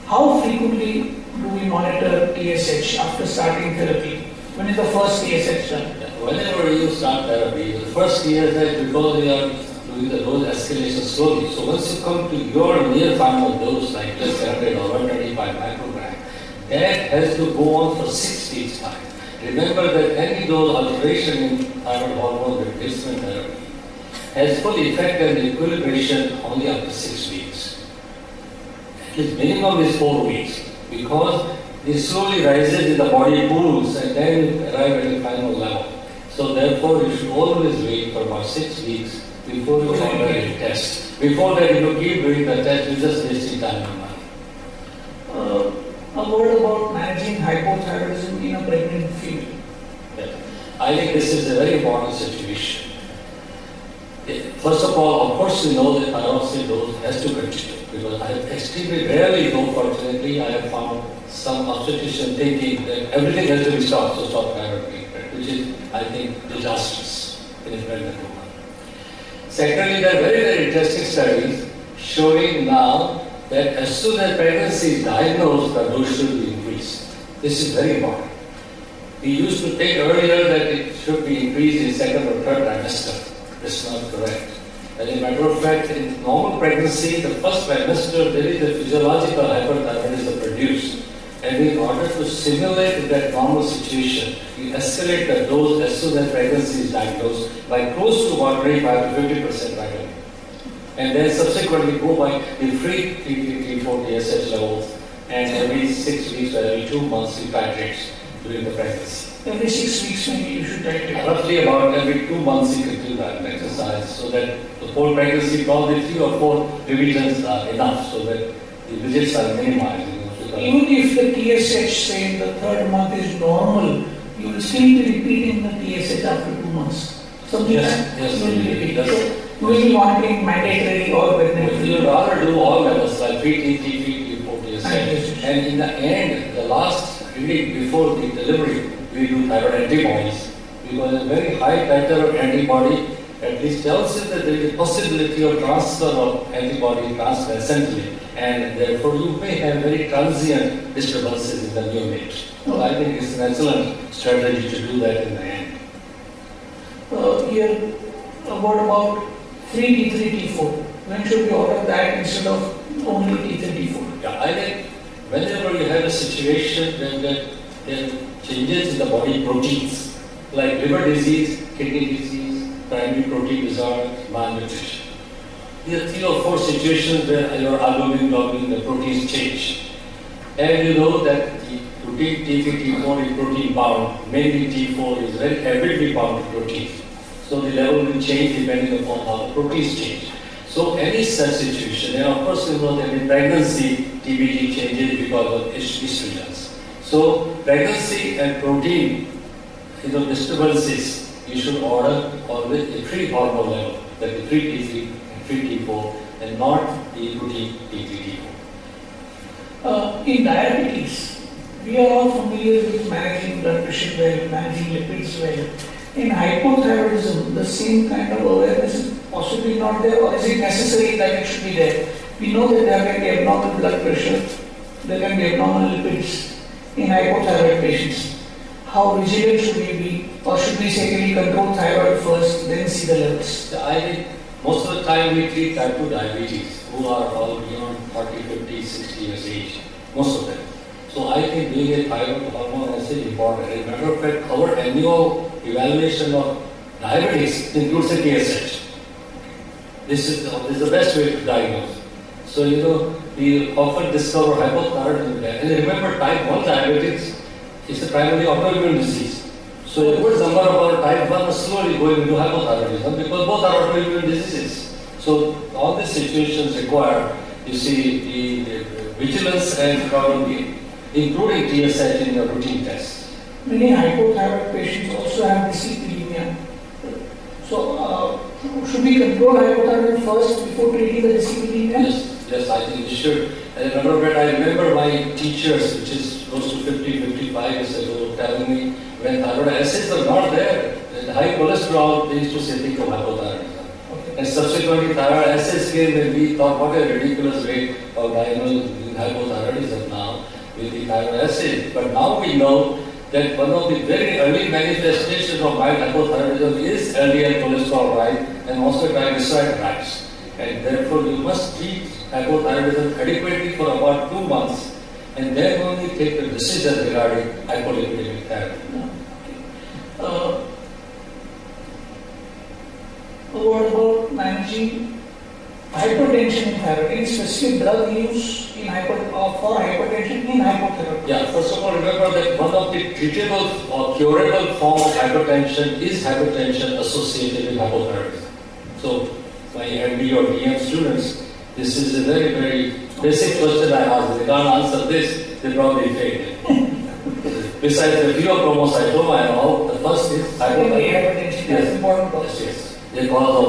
How frequently do we monitor TSH after starting therapy? When is the first TSH done? Whenever you start therapy, the first TSH, because we are doing the dose escalation slowly, so once you come to your near final dose, like just 100 or 125 microgram, that has to go on for 6 weeks time. Remember that any dose alteration in thyroid hormone replacement therapy has full effect and equilibration only after 6 weeks. Its minimum is 4 weeks, because it slowly rises in the body pools and then arrive at the final level. So therefore, you should always wait for about 6 weeks before you order a test. Before that, if you keep doing the test, you're just wasting time and money. A word about managing hypothyroidism in a pregnant female. Yeah. I think this is a very important situation. First of all, of course, you know that thyroxine dose has to continue, because I extremely rarely, though fortunately, I have found some obstetrician thinking that everything has to be stopped, so stop thyroid treatment, which is, I think, disastrous in a pregnant woman. Secondly, there are very, very interesting studies showing now that as soon as pregnancy is diagnosed, the dose should be increased. This is very important. We used to think earlier that it should be increased in second or third trimester. That's not correct. As a matter of fact, in normal pregnancy, the first trimester, there is a physiological hyperthyroidism produced. And in order to simulate that normal situation, you escalate the dose as soon as pregnancy is diagnosed by close to about 25 to 50% right away. And then subsequently go by the free T3, T4, TSH levels, and every 6 weeks or every 2 months you titrate during the pregnancy. Every 6 weeks maybe you should titrate. Roughly about every 2 months you can do that exercise, so that the whole pregnancy, probably 3 or 4 revisions are enough, so that the visits are minimized. Even if the TSH, say in the third month, is normal, you will still be repeating the TSH after 2 months. Something Yes, you will repeat. yes. So you will be monitoring mandatorily or pregnant. You would rather do all levels like free T3, T4, TSH. And in the end, the last reading before the delivery, we do thyroid antibodies, because a very high titer of antibody at least tells you that there is a possibility of transfer of antibody transvascentally, and therefore you may have very transient disturbances in the neonate. So I think it's an excellent strategy to do that in the end. Here, a word about free T3, T4. When should we order that instead of only T3, T4? Yeah, I think whenever you have a situation when there are changes in the body proteins, like liver disease, kidney disease, primary protein disorders, malnutrition. There are 3 or 4 situations where your albumin, globulin, the proteins change. And you know that the protein T3, T4 is protein bound, mainly T4 is very heavily bound to protein. So the level will change depending upon how the proteins change. So any such situation, and of course you know that in pregnancy, TBT changes because of estrogens. So pregnancy and protein, disturbances, you should order always a free hormone level, that the free T3 and free T4, and not the protein T3, T4. In diabetes, we are all familiar with managing blood pressure well, managing lipids well. In hypothyroidism, the same kind of awareness is possibly not there, or is it necessary that it should be there? We know that there can be abnormal blood pressure, there can be abnormal lipids in hypothyroid patients. How vigilant should we be, or should we say, can we control thyroid first, then see the levels? I think most of the time we treat type 2 diabetes, who are all beyond 40, 50, 60 years age, most of them. So I think doing a thyroid hormone is important. As a matter of fact, our annual evaluation of diabetes includes a TSH. This is the best way to diagnose. So we often discover hypothyroidism there. And remember, type 1 diabetes is a primarily autoimmune disease. So a good number of our type 1 are slowly going into hypothyroidism because both are autoimmune diseases. So all these situations require, the vigilance and probably including TSH in your routine tests. Many hypothyroid patients also have dyslipidemia. So should we control hypothyroid first before treating the dyslipidemia? Yes, I think you should. As a matter of fact, I remember my teachers, which is close to 50, 55 years ago, telling me when thyroid acids were not there, the high cholesterol, they used to say think of hypothyroidism. Okay. And subsequently, thyroid assay scale, when we thought what a ridiculous way of diagnosing hypothyroidism now with the thyroid assay. But now we know that one of the very early manifestations of mild hypothyroidism is LDL cholesterol rise and also triglyceride rise. And therefore, you must treat hypothyroidism adequately for about 2 months and then only take the decision regarding hypolipidemic therapy. What about managing hypertension in thyroid? Any specific drug used for hypertension in hypothyroid? Yeah, first of all, remember that one of the treatable or curable form of hypertension is hypertension associated with hypothyroidism. So, my MD or DM students, this is a very, very basic question I ask. If they can't answer this, they probably fail. Besides the pheochromocytoma and all, the first is Hypertension, that's important cause. Yes, the cause of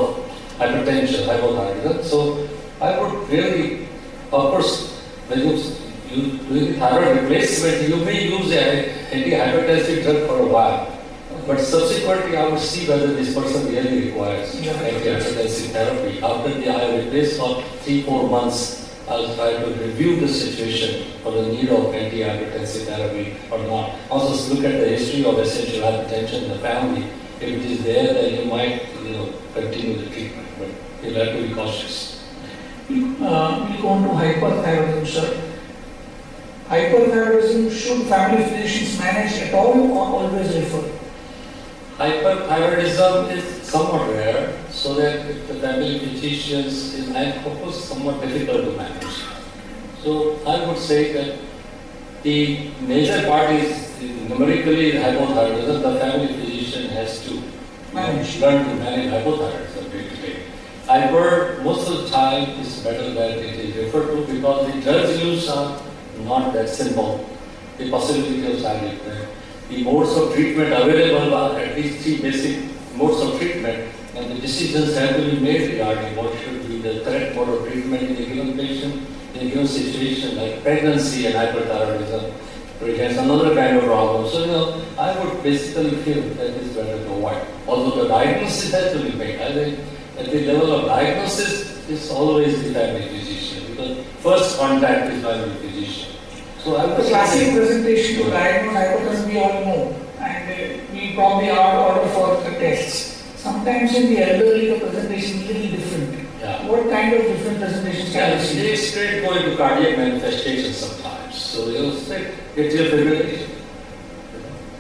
hypertension, hypothyroidism. So I would really, of course, when you do the thyroid replacement, you may use an anti-hypertensive drug for a while. But subsequently, I would see whether this person really requires anti-hypertensive therapy. After I have replaced for 3-4 months, I'll try to review the situation for the need of anti-hypertensive therapy or not. Also, look at the history of essential hypertension in the family. If it is there, then you might, continue the treatment. But you'll have to be cautious. We'll go on to hyperthyroidism, sir. Hyperthyroidism, should family physicians manage at all or always refer? Hyperthyroidism is somewhat rare, so that if the family physicians is, I propose, somewhat difficult to manage. So I would say that the major part is numerically hypothyroidism. The family physician has to learn to manage hypothyroidism day to day. Hyper, most of the time, is better that it is referred to because the drugs used are not that simple. The possibility of side effect. The modes of treatment available are at least 3 basic modes of treatment, and the decisions have to be made regarding what should be the correct mode of treatment in a given patient, in a given situation like pregnancy and hyperthyroidism presents another kind of problem. So, I would basically feel that it's better to avoid. Although the diagnosis has to be made. I think at the level of diagnosis, it's always the family physician, because first contact is family physician. So I would The classic presentation to diagnose hypertension we all know, and we probably order for the tests. Sometimes in the elderly, the presentation is a little different. Yeah. What kind of different presentations can we see? They straight go into cardiac manifestations sometimes. So straight atrial fibrillation.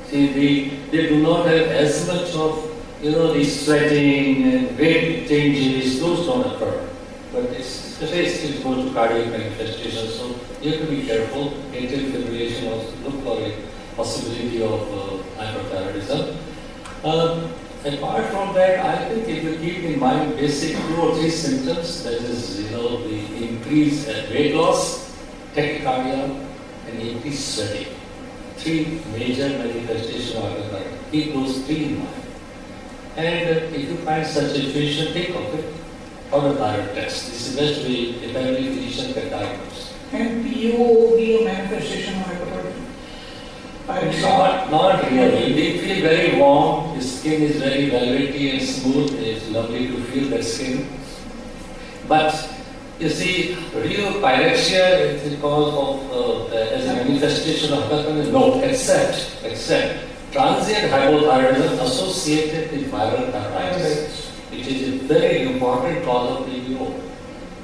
See, they do not have as much of the sweating and weight changes. Those don't occur. But it's still goes to cardiac manifestations. So you have to be careful. Atrial fibrillation also look for a possibility of hyperthyroidism. Apart from that, I think if you keep in mind basic 2 or 3 symptoms, that is, the increase at weight loss, tachycardia, and increased sweating. 3 major manifestations of hyperthyroidism. Keep those 3 in mind. And if you find such a patient, take off it or a thyroid test. This is the best way a family physician can diagnose. Can PO be a manifestation of hyperthyroidism? Not really. We feel very warm. The skin is very velvety and smooth. It's lovely to feel the skin. But you see, real pyrexia is the cause of as a manifestation of hyperthyroidism. No, except transient hypothyroidism associated with viral thyroiditis. It is a very important cause of PEO.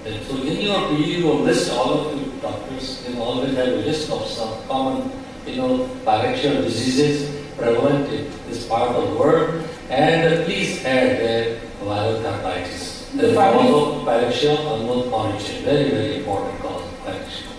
And so in your PEO list, all of you doctors always have a list of some common pyrexia diseases prevalent in this part of the world, and please add viral thyroiditis. The cause of pyrexia unknown origin, very, very important cause of pyrexia.